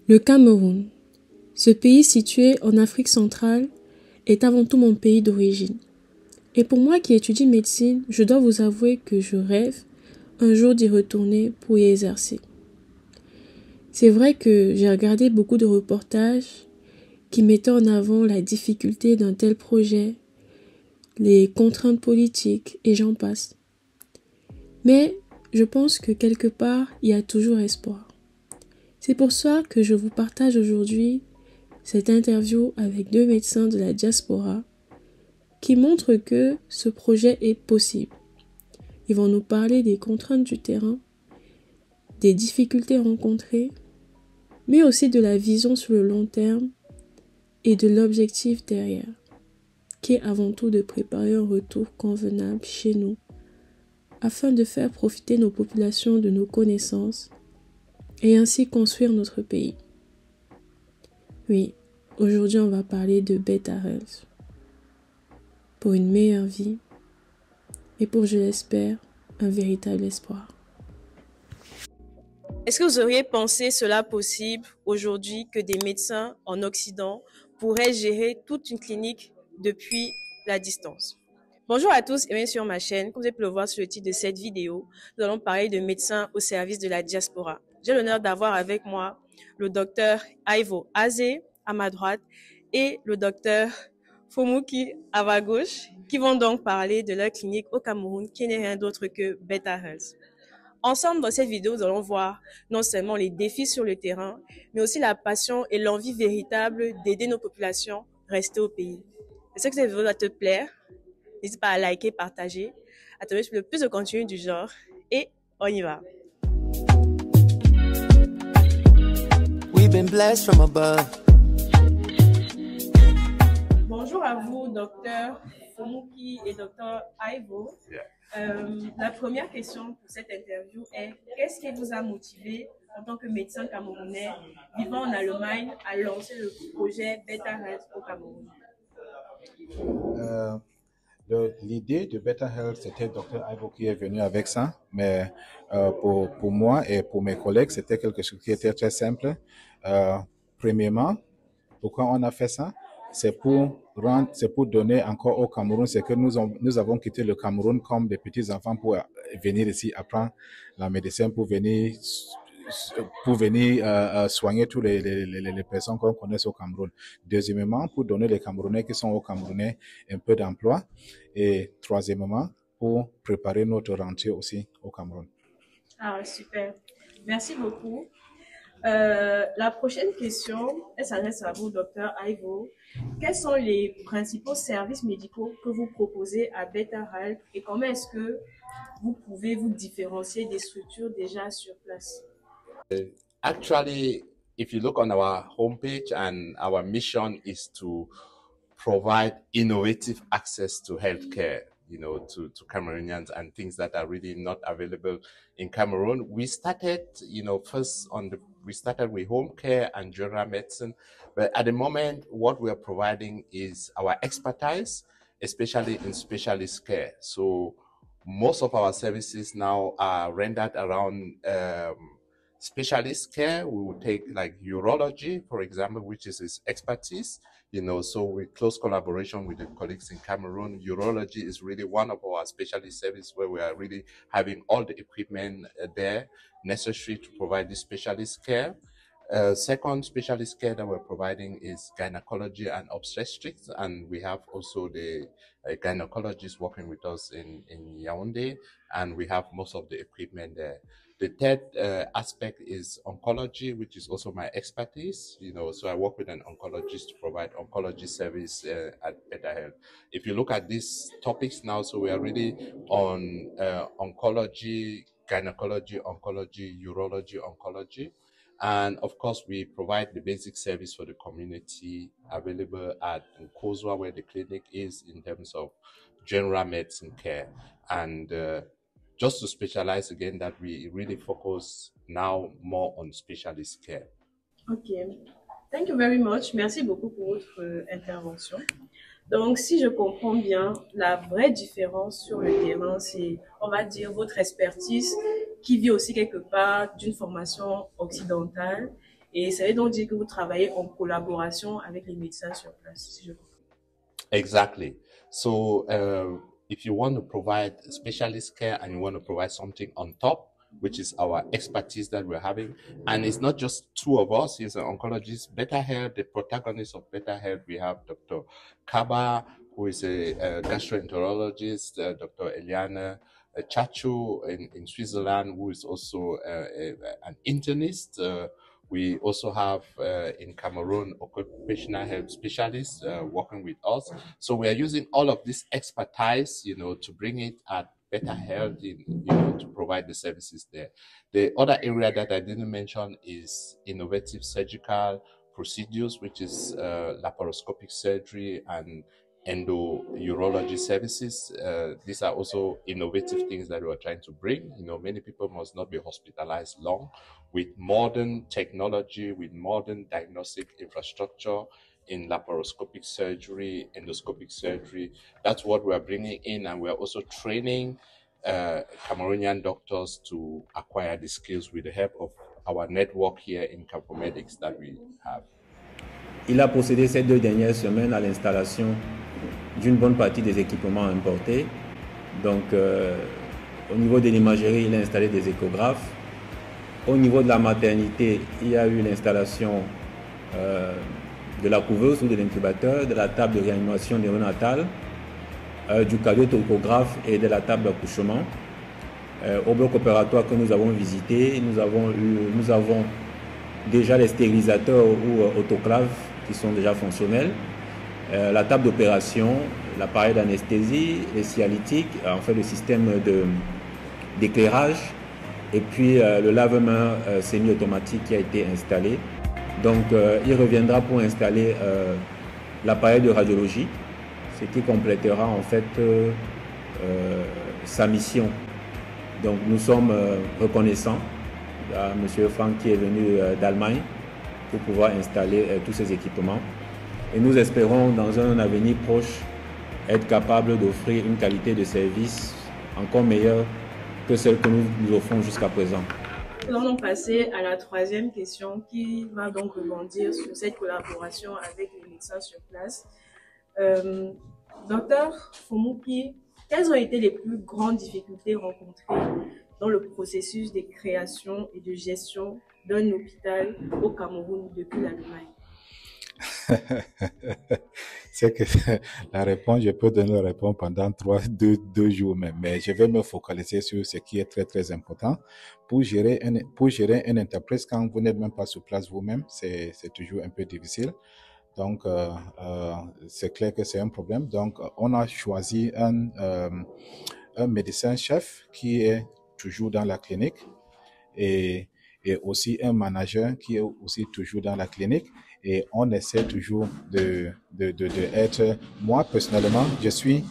Le Cameroun, ce pays situé en Afrique centrale, est avant tout mon pays d'origine. Et pour moi qui étudie médecine, je dois vous avouer que je rêve un jour d'y retourner pour y exercer. C'est vrai que j'ai regardé beaucoup de reportages qui mettaient en avant la difficulté d'un tel projet, les contraintes politiques et j'en passe. Mais je pense que quelque part, il y a toujours espoir. C'est pour ça que je vous partage aujourd'hui cette interview avec 2 médecins de la diaspora qui montrent que ce projet est possible. Ils vont nous parler des contraintes du terrain, des difficultés rencontrées, mais aussi de la vision sur le long terme et de l'objectif derrière, qui est avant tout de préparer un retour convenable chez nous, afin de faire profiter nos populations de nos connaissances et ainsi construire notre pays. Oui, aujourd'hui on va parler de Better Health, pour une meilleure vie et pour, je l'espère, un véritable espoir. Est-ce que vous auriez pensé cela possible aujourd'hui que des médecins en Occident pourraient gérer toute une clinique depuis la distance? Bonjour à tous et bienvenue sur ma chaîne. Comme vous avez pu le voir sur le titre de cette vidéo, nous allons parler de médecins au service de la diaspora. J'ai l'honneur d'avoir avec moi le docteur Ivo Azé à ma droite et le docteur Fomuki à ma gauche, qui vont donc parler de leur clinique au Cameroun qui n'est rien d'autre que Better Health. Ensemble, dans cette vidéo, nous allons voir non seulement les défis sur le terrain, mais aussi la passion et l'envie véritable d'aider nos populations restées au pays. J'espère que cette vidéo va te plaire. N'hésite pas à liker, partager, à te mettre le plus de contenu du genre. Et on y va. We've been blessed from above. Bonjour à vous, docteur Fomuki et docteur Ivo. La première question pour cette interview est qu'est-ce qui vous a motivé en tant que médecin camerounais vivant en Allemagne à lancer le projet Better Health au Cameroun? L'idée de Better Health, c'était Dr Ivo qui est venu avec ça, mais pour moi et pour mes collègues, c'était quelque chose qui était très simple. Premièrement, pourquoi on a fait ça? C'est pour donner encore au Cameroun, c'est que nous avons quitté le Cameroun comme des petits enfants pour venir ici apprendre la médecine, pour venir soigner toutes les personnes qu'on connaît au Cameroun. Deuxièmement, pour donner les Camerounais qui sont au Camerounais un peu d'emploi. Et troisièmement, pour préparer notre rentrée aussi au Cameroun. Ah, super. Merci beaucoup. La prochaine question, elle s'adresse à vous, docteur Ivo. Quels sont les principaux services médicaux que vous proposez à Better Health et comment est-ce que vous pouvez vous différencier des structures déjà sur place? Actually, if you look on our homepage, and our mission is to provide innovative access to healthcare, to Cameroonians and things that are really not available in Cameroon. We started, we started with home care and general medicine, but at the moment, what we are providing is our expertise, especially in specialist care. So most of our services now are rendered around specialist care. We will take like urology, for example, which is his expertise, so with close collaboration with the colleagues in Cameroon. Urology is really one of our specialist services where we are really having all the equipment there necessary to provide this specialist care. Second specialist care that we're providing is gynecology and obstetrics, and we have also the gynecologists working with us in Yaoundé, and we have most of the equipment there. The third aspect is oncology, which is also my expertise. So I work with an oncologist to provide oncology service at Better Health. If you look at these topics now, so we are really on oncology, gynecology, oncology, urology, oncology. And of course, we provide the basic service for the community available at Nkozwa, where the clinic is, in terms of general medicine care. And just to specialize again, that we really focus now more on specialist care. Ok. Thank you very much. Merci beaucoup pour votre intervention. Donc, si je comprends bien, la vraie différence sur le terrain, c'est, on va dire, votre expertise qui vient aussi quelque part d'une formation occidentale Et ça veut donc dire que vous travaillez en collaboration avec les médecins sur place, si je comprends. Exactly. So if you want to provide specialist care and you want to provide something on top, which is our expertise that we're having, and it's not just two of us, he's an oncologist, Better Health, the protagonist of Better Health, we have Dr. Kaba, who is a gastroenterologist, Dr. Eliana Chachu in Switzerland, who is also an internist. We also have in Cameroon occupational health specialists working with us. So we are using all of this expertise, to bring it at Better Health, to provide the services there. The other area that I didn't mention is innovative surgical procedures, which is laparoscopic surgery and endourology services. These are also innovative things that we are trying to bring. Many people must not be hospitalized long. With modern technology, with modern diagnostic infrastructure in laparoscopic surgery, endoscopic surgery, that's what we are bringing in, and we are also training Cameroonian doctors to acquire the skills with the help of our network here in Campomedics that we have. Il a procédé ces 2 dernières semaines à l'installation d'une bonne partie des équipements importés. Donc, au niveau de l'imagerie, il a installé des échographes. Au niveau de la maternité, il y a eu l'installation de la couveuse ou de l'incubateur, de la table de réanimation néonatale, du cardiotocographe et de la table d'accouchement. Au bloc opératoire que nous avons visité, nous avons déjà les stérilisateurs ou autoclaves qui sont déjà fonctionnels, la table d'opération, l'appareil d'anesthésie, les sialytiques, en fait le système d'éclairage, et puis le lave-mains semi-automatique qui a été installé. Donc il reviendra pour installer l'appareil de radiologie, ce qui complétera en fait sa mission. Donc nous sommes reconnaissants à M. Franck qui est venu d'Allemagne pour pouvoir installer tous ces équipements. Et nous espérons dans un avenir proche être capables d'offrir une qualité de service encore meilleure que celle que nous offrons jusqu'à présent. Nous allons passer à la 3e question qui va donc rebondir sur cette collaboration avec les médecins sur place. Docteur Fomouki, quelles ont été les plus grandes difficultés rencontrées dans le processus de création et de gestion d'un hôpital au Cameroun depuis l'Allemagne? C'est que la réponse, je peux donner la réponse pendant deux jours même, mais je vais me focaliser sur ce qui est très, très important. Pour gérer une entreprise, quand vous n'êtes même pas sur place vous-même, c'est toujours un peu difficile. Donc, c'est clair que c'est un problème. Donc, on a choisi un médecin-chef qui est toujours dans la clinique et aussi un manager qui est aussi toujours dans la clinique. Et on essaie toujours de être, moi personnellement, je suis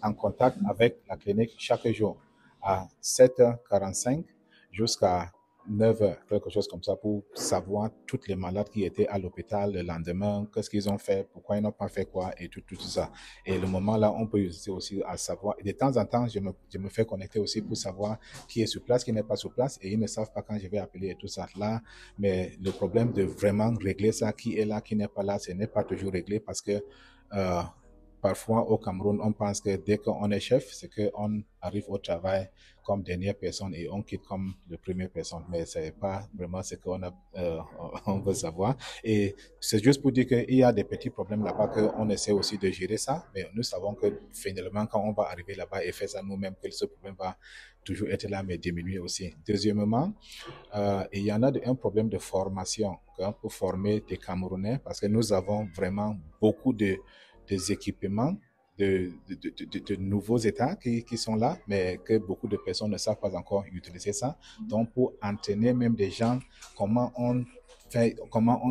en contact avec la clinique chaque jour à 7h45 jusqu'à 9h, quelque chose comme ça, pour savoir toutes les malades qui étaient à l'hôpital le lendemain, qu'est-ce qu'ils ont fait, pourquoi ils n'ont pas fait quoi, et tout ça. Et le moment là, on peut utiliser aussi à savoir, et de temps en temps, je me fais connecter aussi pour savoir qui est sur place, qui n'est pas sur place, et ils ne savent pas quand je vais appeler et tout ça là. Mais le problème de vraiment régler ça, qui est là, qui n'est pas là, ce n'est pas toujours réglé parce que parfois, au Cameroun, on pense que dès qu'on est chef, c'est qu'on arrive au travail comme dernière personne et on quitte comme la première personne. Mais c'est pas vraiment ce qu'on on veut savoir. Et c'est juste pour dire qu'il y a des petits problèmes là-bas qu'on essaie aussi de gérer ça. Mais nous savons que finalement, quand on va arriver là-bas et faire ça nous-mêmes, que ce problème va toujours être là, mais diminuer aussi. Deuxièmement, il y en a un problème de formation pour former des Camerounais parce que nous avons vraiment beaucoup des équipements de nouveaux États qui sont là, mais que beaucoup de personnes ne savent pas encore utiliser ça. Donc, pour entraîner même des gens, comment on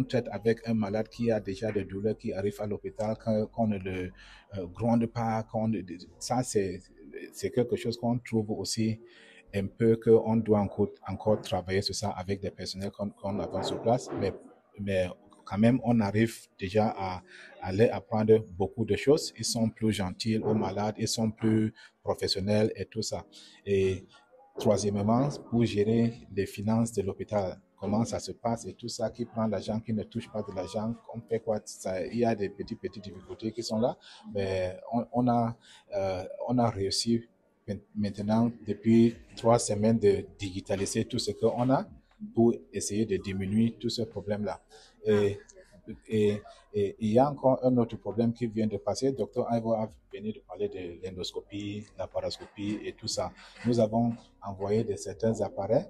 traite avec un malade qui a déjà des douleurs, qui arrive à l'hôpital, qu'on ne le gronde pas, ça c'est quelque chose qu'on trouve aussi un peu qu'on doit encore travailler sur ça avec des personnels qu'on a sur place, mais quand même, on arrive déjà à aller apprendre beaucoup de choses. Ils sont plus gentils aux malades, ils sont plus professionnels et tout ça. Et troisièmement, pour gérer les finances de l'hôpital, comment ça se passe et tout ça, qui prend l'argent, qui ne touche pas de l'argent, on fait quoi, ça, il y a des petites difficultés qui sont là, mais on a réussi maintenant depuis 3 semaines de digitaliser tout ce qu'on a pour essayer de diminuer tous ces problèmes-là. Et il y a encore un autre problème qui vient de passer. Dr Ivo a venu de parler de l'endoscopie, la paroscopie et tout ça. Nous avons envoyé certains appareils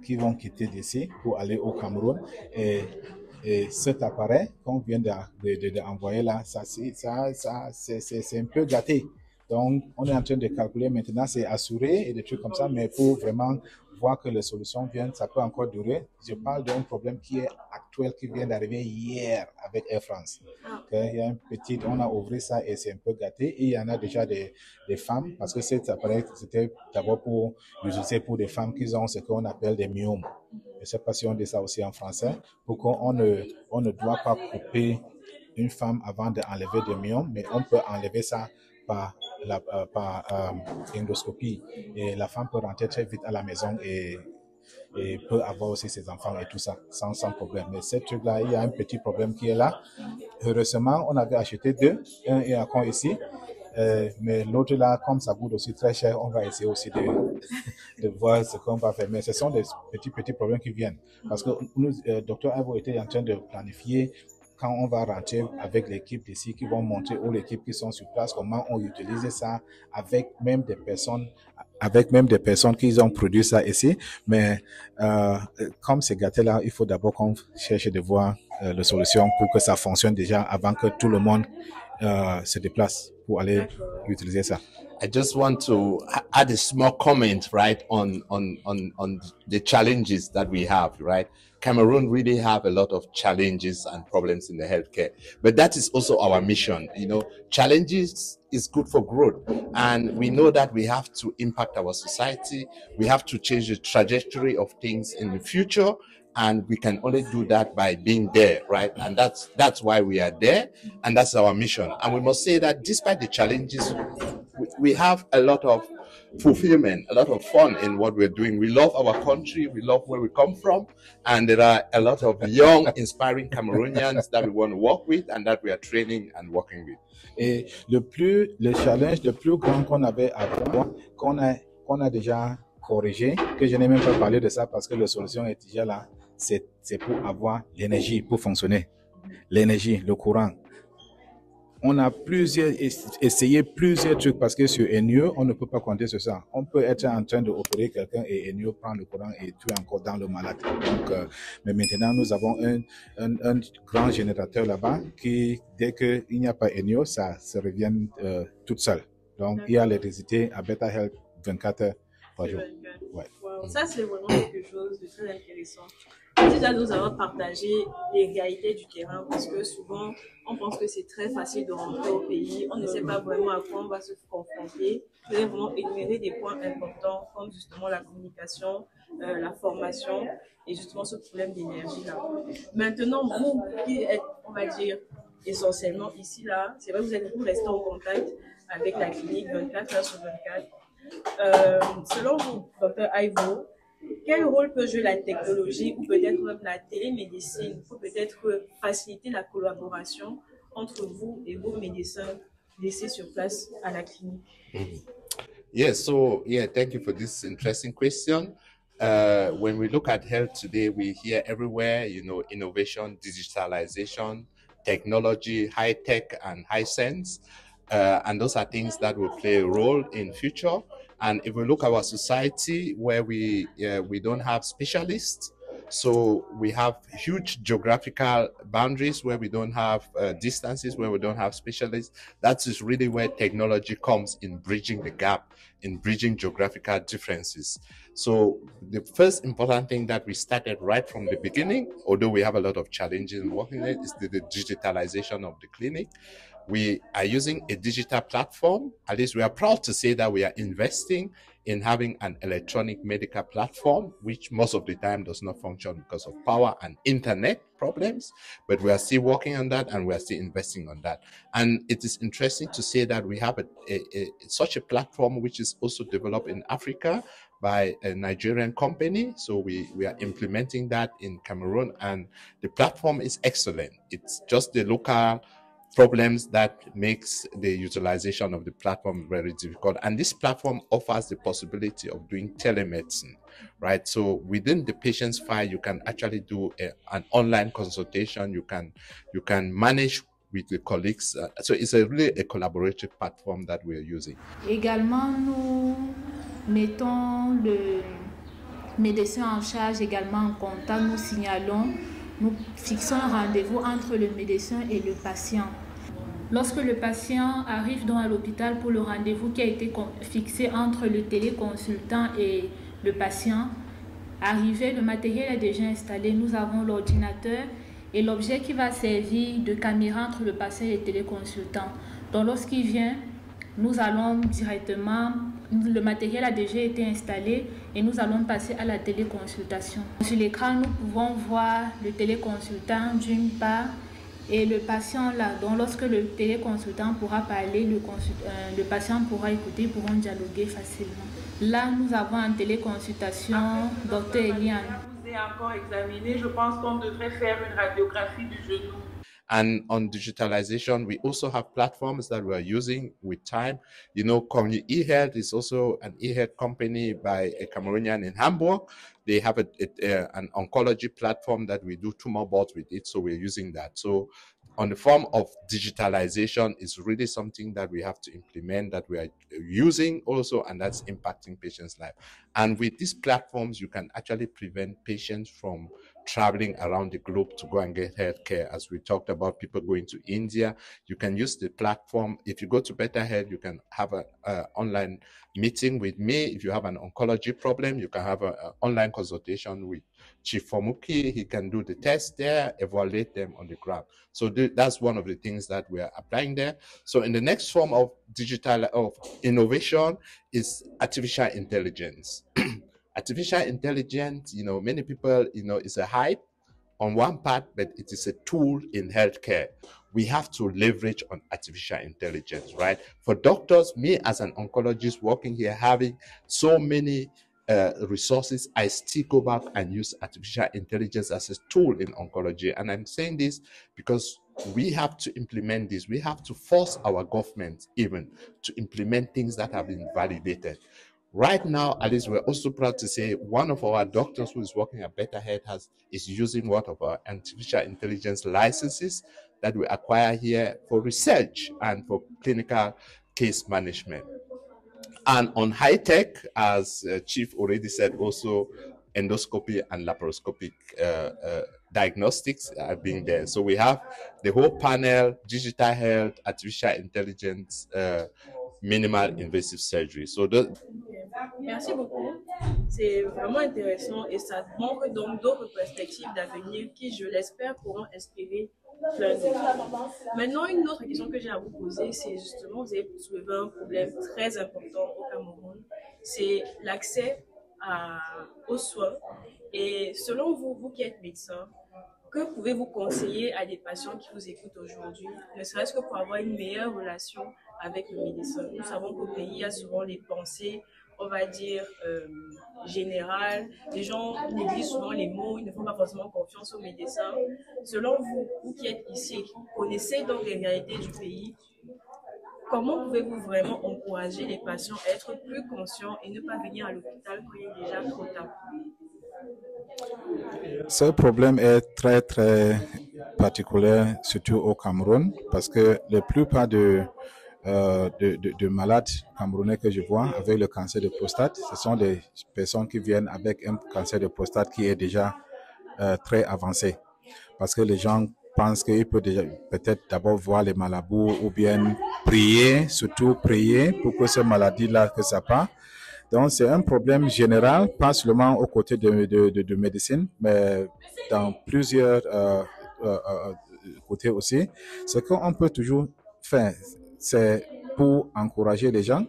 qui vont quitter d'ici pour aller au Cameroun. Et cet appareil qu'on vient d'envoyer là, c'est un peu gâté. Donc, on est en train de calculer maintenant, c'est assuré et des trucs comme ça, mais pour vraiment voir que les solutions viennent, ça peut encore durer. Je parle d'un problème qui est actuel, qui vient d'arriver hier avec Air France. Okay? Il y a on a ouvert ça et c'est un peu gâté. Et il y en a déjà des femmes, parce que cet appareil, c'était d'abord pour utiliser pour des femmes qui ont ce qu'on appelle des myomes. Je ne sais pas si on dit ça aussi en français, pour qu'on ne doit pas couper une femme avant d'enlever des myomes, mais on peut enlever ça par endoscopie, et la femme peut rentrer très vite à la maison et peut avoir aussi ses enfants et tout ça sans problème. Mais ce truc-là, il y a un petit problème qui est là. Heureusement, on avait acheté 2, un est encore ici, mais l'autre là, comme ça coûte aussi très cher, on va essayer aussi de voir ce qu'on va faire. Mais ce sont des petits problèmes qui viennent, parce que nous, Dr Ivo était en train de planifier quand on va rentrer avec l'équipe d'ici, qui vont montrer aux équipes qui sont sur place comment on utilise ça avec même des personnes qui ont produit ça ici. Mais comme c'est gâté là, il faut d'abord qu'on cherche de voir la solution pour que ça fonctionne déjà avant que tout le monde se déplace pour aller utiliser ça. I just want to add a small comment, right, on the challenges that we have, right? Cameroon really have a lot of challenges and problems in the healthcare, but that is also our mission. You know, challenges is good for growth, and we know that we have to impact our society. We have to change the trajectory of things in the future, and we can only do that by being there, right? And that's why we are there, and that's our mission. And we must say that despite the challenges, we have a lot of fulfillment, a lot of fun in what we're doing. We love our country, we love where we come from, and there are a lot of young, inspiring Cameroonians that we want to work with and that we are training and working with. Et le challenge le plus grand qu'on avait avant, qu'on a déjà corrigé, que je n'ai même pas parlé de ça parce que la solution est déjà là, c'est pour avoir l'énergie pour fonctionner. L'énergie, le courant. On a essayé plusieurs trucs parce que sur Enio, on ne peut pas compter sur ça. On peut être en train d'opérer quelqu'un et Enio prend le courant et tu es encore dans le malade. Donc, mais maintenant, nous avons un grand générateur là-bas qui, dès qu'il n'y a pas Enio, ça se revient toute seule. Donc, il y a l'électricité à Beta Health 24 heures par jour. Ouais. Wow. Ça, c'est vraiment quelque chose de très intéressant. Déjà, nous avons partagé les réalités du terrain parce que souvent, on pense que c'est très facile de rentrer au pays. On ne sait pas vraiment à quoi on va se confronter. Je voudrais vraiment énumérer des points importants comme justement la communication, la formation et justement ce problème d'énergie-là. Maintenant, vous qui êtes, on va dire, essentiellement ici, là, c'est vrai que vous restez en contact avec la clinique 24 heures sur 24. Selon vous, Dr Ivo, quel rôle peut jouer la technologie ou peut-être même la télémédecine pour peut-être faciliter la collaboration entre vous et vos médecins laissés sur place à la clinique? Thank you for this interesting question. When we look at health today, we hear everywhere, innovation, digitalization, technology, high tech and high sense. And those are things that will play a role in future. And if we look at our society where we don't have specialists, so we have huge geographical boundaries where we don't have distances, where we don't have specialists. That is really where technology comes in bridging the gap, in bridging geographical differences. So the first important thing that we started right from the beginning, although we have a lot of challenges in working it, is the digitalization of the clinic. We are using a digital platform. At least we are proud to say that we are investing in having an electronic medical platform, which most of the time does not function because of power and internet problems. But we are still working on that and we are still investing on that. And it is interesting to say that we have such a platform which is also developed in Africa by a Nigerian company. So we are implementing that in Cameroon, and the platform is excellent. It's just the local problems that makes the utilization of the platform very difficult. And this platform offers the possibility of doing telemedicine, right? So within the patient's file, you can actually do an online consultation. You can manage with the colleagues. So it's really a collaborative platform that we are using. Également, nous mettons le médecin en charge également en contact. Nous signalons, nous fixons un rendez-vous entre le médecin et le patient. Lorsque le patient arrive donc à l'hôpital pour le rendez-vous qui a été fixé entre le téléconsultant et le patient, arrivé, le matériel est déjà installé. Nous avons l'ordinateur et l'objet qui va servir de caméra entre le patient et le téléconsultant. Donc lorsqu'il vient, nous allons directement, le matériel a déjà été installé et nous allons passer à la téléconsultation. Sur l'écran, nous pouvons voir le téléconsultant d'une part et le patient là. Donc lorsque le téléconsultant pourra parler, le patient pourra écouter, ils pourront dialoguer facilement. Là, nous avons en téléconsultation Dr Eliane. Vous avez encore examiné, je pense qu'on devrait faire une radiographie du genou. And on digitalization, we also have platforms that we are using with time. You know, Community eHealth is also an eHealth company by a Cameroonian in Hamburg. They have an oncology platform that we do tumor boards with it, so we're using that. So on the form of digitalization is really something that we have to implement, that we are using also, and that's impacting patients' life. And with these platforms, you can actually prevent patients from traveling around the globe to go and get healthcare. As we talked about people going to India, you can use the platform. If you go to Better Health, you can have an online meeting with me. If you have an oncology problem, you can have an online consultation with Chief Fomuki. He can do the test there, evaluate them on the ground. So that's one of the things that we are applying there. So in the next form of innovation is artificial intelligence. Artificial intelligence, you know, many people, you know, is a hype on one part, but it is a tool in healthcare. We have to leverage on artificial intelligence, right? For doctors, me as an oncologist working here, having so many resources, I still go back and use artificial intelligence as a tool in oncology. And I'm saying this because we have to implement this. We have to force our government even to implement things that have been validated. Right now, at least we're also proud to say one of our doctors who is working at Better Health is using one of our artificial intelligence licenses that we acquire here for research and for clinical case management. And on high tech, as Chief already said, also endoscopy and laparoscopic diagnostics are being there. So we have the whole panel, digital health, artificial intelligence, minimal invasive surgery. So Merci beaucoup. C'est vraiment intéressant et ça montre donc d'autres perspectives d'avenir qui, je l'espère, pourront inspirer plein d'autres. Maintenant, une autre question que j'ai à vous poser, c'est justement, vous avez soulevé un problème très important au Cameroun, c'est l'accès aux soins. Et selon vous, vous qui êtes médecin, que pouvez-vous conseiller à des patients qui vous écoutent aujourd'hui, ne serait-ce que pour avoir une meilleure relation avec le médecin? Nous savons qu'au pays, il y a souvent les pensées, on va dire, générales. Les gens négligent souvent les mots, ils ne font pas forcément confiance aux médecins. Selon vous, vous qui êtes ici, qui connaissez donc les réalités du pays, comment pouvez-vous vraiment encourager les patients à être plus conscients et ne pas venir à l'hôpital quand il est déjà trop tard? Ce problème est très, très particulier, surtout au Cameroun, parce que la plupart de malades camerounais que je vois avec le cancer de prostate, ce sont des personnes qui viennent avec un cancer de prostate qui est déjà très avancé. Parce que les gens pensent qu'ils peuvent déjà peut-être d'abord voir les malabous ou bien prier, surtout prier pour que cette maladie-là, que ça part. Donc, c'est un problème général, pas seulement aux côtés de médecine, mais dans plusieurs côtés aussi. Ce qu'on peut toujours faire, c'est pour encourager les gens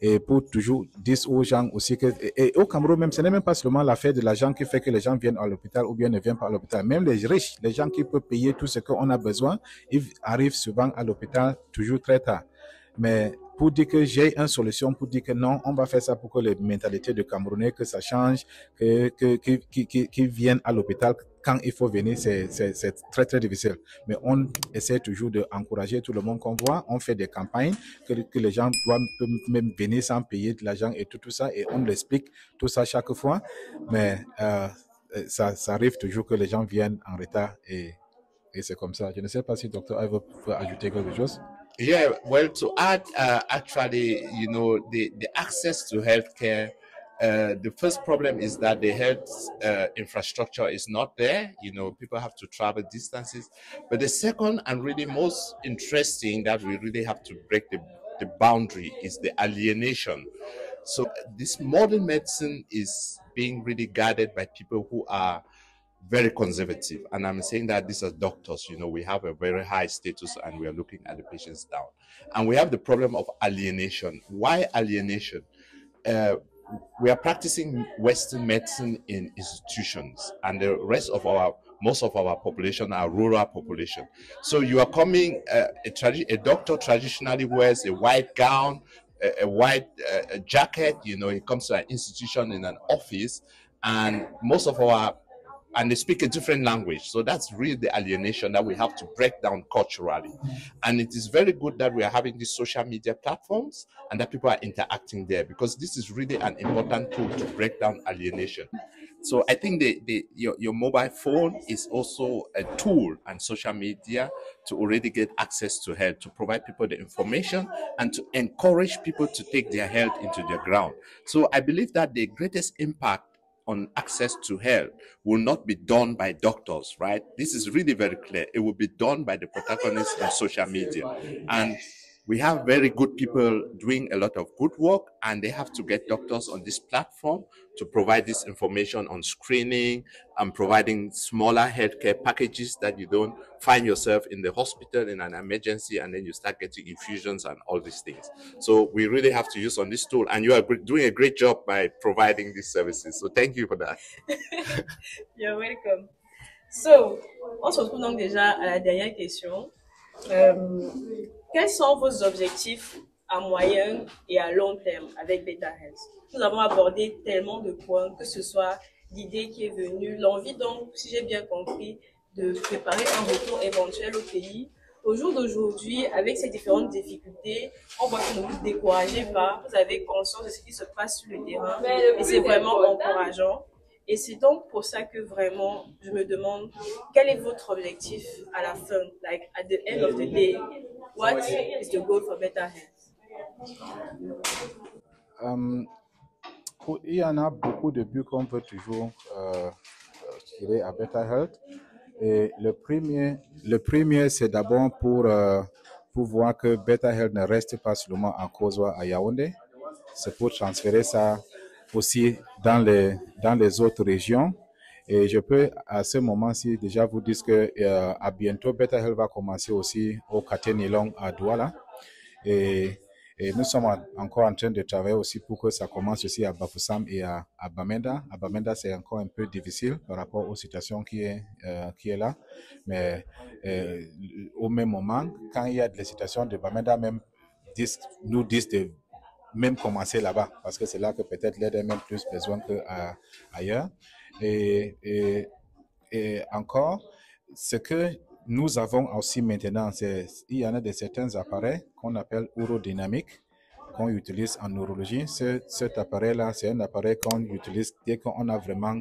et pour toujours dire aux gens aussi que, et au Cameroun même, ce n'est même pas seulement l'affaire de l'argent qui fait que les gens viennent à l'hôpital ou bien ne viennent pas à l'hôpital. Même les riches, les gens qui peuvent payer tout ce qu'on a besoin, ils arrivent souvent à l'hôpital toujours très tard. Mais pour dire que j'ai une solution, pour dire que non, on va faire ça pour que les mentalités de Camerounais, que ça change, qu'ils viennent à l'hôpital quand il faut venir, c'est très, très difficile. Mais on essaie toujours d'encourager tout le monde qu'on voit. On fait des campagnes que les gens doivent même venir sans payer de l'argent et tout ça. Et on l'explique tout ça chaque fois. Mais ça arrive toujours que les gens viennent en retard et c'est comme ça. Je ne sais pas si Dr. Ivo peut ajouter quelque chose. Yeah, well, to add, actually, you know, the access to healthcare, the first problem is that the health infrastructure is not there. You know, people have to travel distances. But the second and really most interesting that we really have to break the boundary is the alienation. So this modern medicine is being really guided by people who are very conservative. And I'm saying that these are doctors, you know, we have a very high status and we are looking at the patients down. And we have the problem of alienation. Why alienation? We are practicing Western medicine in institutions, and the rest of most of our population are rural population. So you are coming, a doctor traditionally wears a white gown, a white jacket, you know, he comes to an institution in an office, and and they speak a different language. So that's really the alienation that we have to break down culturally. And it is very good that we are having these social media platforms and that people are interacting there, because this is really an important tool to break down alienation. So I think your mobile phone is also a tool, and social media, to already get access to health, to provide people the information and to encourage people to take their health into the ground. So I believe that the greatest impact on access to health will not be done by doctors, right? This is really very clear. It will be done by the protagonists in social media. And we have very good people doing a lot of good work, and they have to get doctors on this platform to provide this information on screening and providing smaller healthcare packages that you don't find yourself in the hospital in an emergency and then you start getting infusions and all these things. So we really have to use on this tool, and you are doing a great job by providing these services. So thank you for that. You're welcome. So, on se retrouve donc déjà à la dernière question. Quels sont vos objectifs à moyen et à long terme avec Beta Health? Nous avons abordé tellement de points, que ce soit l'idée qui est venue, l'envie donc, si j'ai bien compris, de préparer un retour éventuel au pays. Au jour d'aujourd'hui, avec ces différentes difficultés, on voit que ne vous découragez pas, vous avez conscience de ce qui se passe sur le terrain et c'est vraiment encourageant. Et c'est donc pour ça que vraiment, je me demande, quel est votre objectif à la fin? Like, at the end of the day, what is the goal for Beta Health? Il y en a beaucoup de buts qu'on veut toujours tirer à Beta Health. Et le premier, c'est d'abord pour voir que Beta Health ne reste pas seulement en Kozoa à Yaoundé. C'est pour transférer ça aussi dans les autres régions. Et je peux à ce moment-ci déjà vous dire que à bientôt Beta Health va commencer aussi au Katenilong à Douala. Et nous sommes encore en train de travailler aussi pour que ça commence aussi à Bafoussam et à Bamenda. À Bamenda, c'est encore un peu difficile par rapport aux situations qui est là. Mais au même moment, quand il y a des situations de Bamenda, nous disent de même commencer là-bas, parce que c'est là que peut-être l'aide est même plus besoin qu'ailleurs. Et encore, ce que nous avons aussi maintenant, il y en a certains appareils qu'on appelle urodynamiques, qu'on utilise en neurologie. Cet appareil-là, c'est un appareil qu'on utilise dès qu'on a vraiment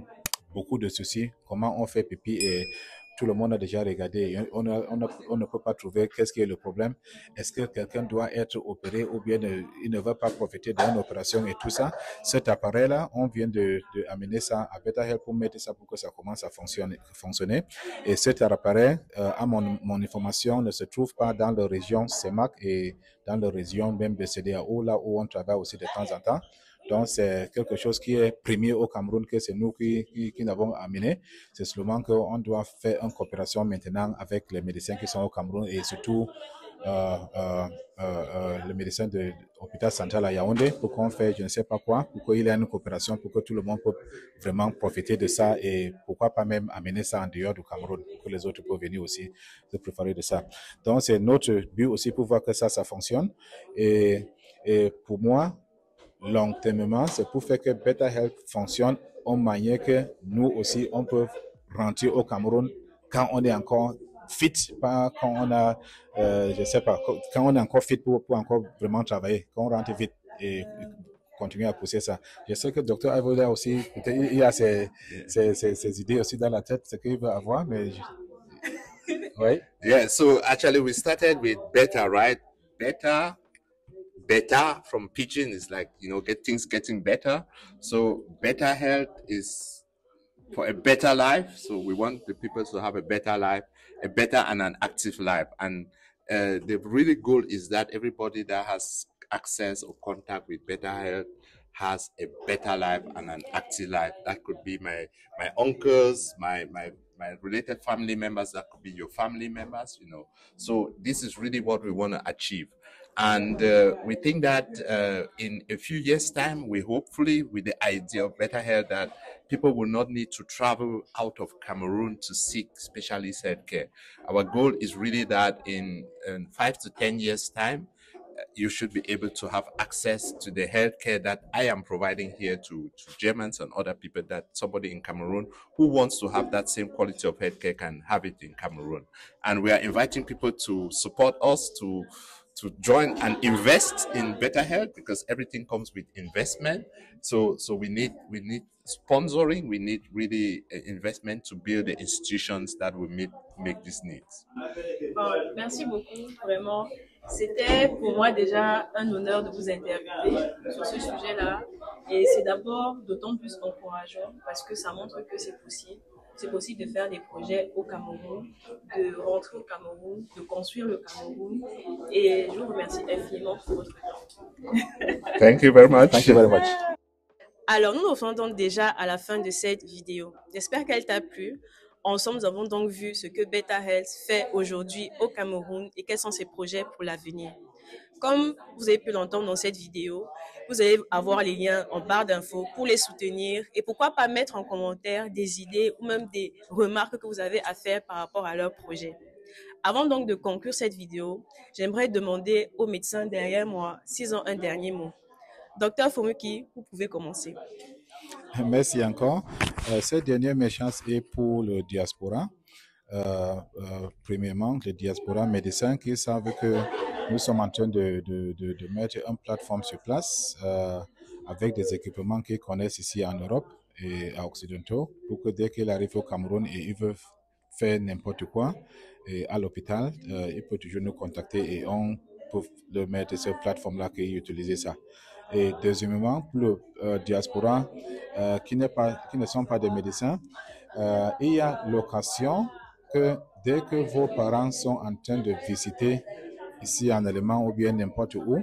beaucoup de soucis, comment on fait pipi, et tout le monde a déjà regardé. On ne peut pas trouver qu'est-ce qui est le problème. Est-ce que quelqu'un doit être opéré ou bien il ne va pas profiter d'une opération et tout ça. Cet appareil-là, on vient d'amener ça à Beta Health pour mettre ça pour que ça commence à fonctionner. Et cet appareil, à mon information, ne se trouve pas dans la région CEMAC et dans la région même de CEDEAO, là où on travaille aussi de temps en temps. Donc, c'est quelque chose qui est premier au Cameroun, que c'est nous qui l'avons amené. C'est seulement qu'on doit faire une coopération maintenant avec les médecins qui sont au Cameroun et surtout le médecin de l'hôpital central à Yaoundé pour qu'on fasse je ne sais pas quoi, pour qu'il y ait une coopération, pour que tout le monde peut vraiment profiter de ça et pourquoi pas même amener ça en dehors du Cameroun pour que les autres peuvent venir aussi se préparer de ça. Donc, c'est notre but aussi pour voir que ça fonctionne. Et Et pour moi, long termement, c'est pour faire que Better Health fonctionne en manière que nous aussi, on peut rentrer au Cameroun quand on est encore fit, pas quand on a, je sais pas, quand on est encore fit pour encore vraiment travailler, quand on rentre vite et continuer à pousser ça. Je sais que Dr. Ivory aussi, peut-être il a ses idées aussi dans la tête, ce qu'il veut avoir, mais right? Yeah, so actually we started with better, right? Better from pidgin is like, things getting better. So better health is for a better life. So we want the people to have a better life, a better and an active life. And the really goal is that everybody that has access or contact with better health has a better life and an active life. That could be my uncles, my related family members, that could be your family members, So this is really what we want to achieve. And we think that in a few years' time, we hopefully, with the idea of better health, that people will not need to travel out of Cameroon to seek specialist healthcare. Our goal is really that in 5 to 10 years' time, you should be able to have access to the healthcare that I am providing here to Germans and other people, that somebody in Cameroon who wants to have that same quality of healthcare can have it in Cameroon. And we are inviting people to support us, to join and invest in better health, because everything comes with investment. So we need sponsoring, we need really investment to build the institutions that will make these needs. Bon, merci beaucoup, vraiment. C'était pour moi déjà un honneur de vous interviewer sur ce sujet-là. Et c'est d'abord d'autant plus encourageant parce que ça montre que c'est possible. C'est possible de faire des projets au Cameroun, de rentrer au Cameroun, de construire le Cameroun. Et je vous remercie infiniment pour votre temps. Thank you very much. Thank you very much. Alors, nous nous retrouvons donc déjà à la fin de cette vidéo. J'espère qu'elle t'a plu. Ensemble, nous avons donc vu ce que Better Health fait aujourd'hui au Cameroun et quels sont ses projets pour l'avenir. Comme vous avez pu l'entendre dans cette vidéo, vous allez avoir les liens en barre d'infos pour les soutenir et pourquoi pas mettre en commentaire des idées ou même des remarques que vous avez à faire par rapport à leur projet. Avant donc de conclure cette vidéo, j'aimerais demander aux médecins derrière moi s'ils ont un dernier mot. Docteur Fomuki, vous pouvez commencer. Merci encore. Cette dernière méchance est pour le diaspora. Premièrement, le diaspora médecin qui savent que nous sommes en train de mettre une plateforme sur place avec des équipements qu'ils connaissent ici en Europe et à Occidentaux pour que dès qu'il arrive au Cameroun et il veut faire n'importe quoi et à l'hôpital, il peut toujours nous contacter et on peut le mettre sur cette plateforme-là et utiliser ça. Et deuxièmement, pour le diaspora qui ne sont pas des médecins, il y a l'occasion que dès que vos parents sont en train de visiter ici en Allemagne ou bien n'importe où,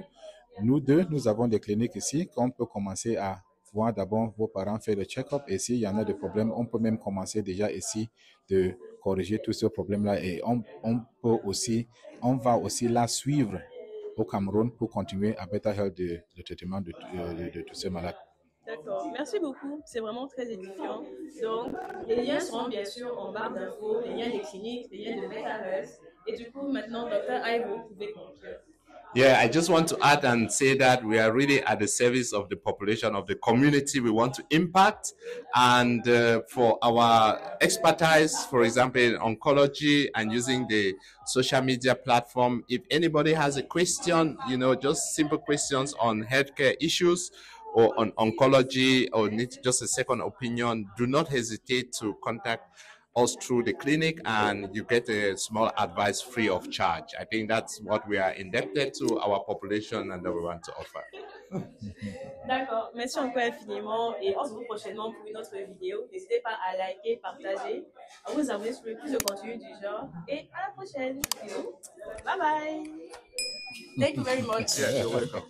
nous avons des cliniques ici qu'on peut commencer à voir d'abord vos parents faire le check-up et s'il y en a des problèmes, on peut même commencer déjà ici de corriger tous ces problèmes-là et on va aussi la suivre au Cameroun pour continuer à Better Health le traitement de tous ces malades. D'accord, merci beaucoup, c'est vraiment très édifiant. Donc, les liens seront bien sûr en barre d'infos, les liens des cliniques, les liens de Better Health. Et du coup, maintenant, Dr. Ivo, vous pouvez conclure. Yeah, I just want to add and say that we are really at the service of the population, of the community we want to impact. And for our expertise, for example, in oncology and using the social media platform, if anybody has a question, just simple questions on healthcare issues or on oncology or need just a second opinion, do not hesitate to contact us through the clinic and you get a small advice free of charge. I think that's what we are indebted to our population and that we want to offer. D'accord, merci encore infiniment et on se retrouve prochainement pour une autre vidéo. N'hésitez pas à liker, partager, à vous abonner sur le plus de contenu du genre et à la prochaine. Bisous. Bye bye. Thank you very much. Yeah, you're welcome.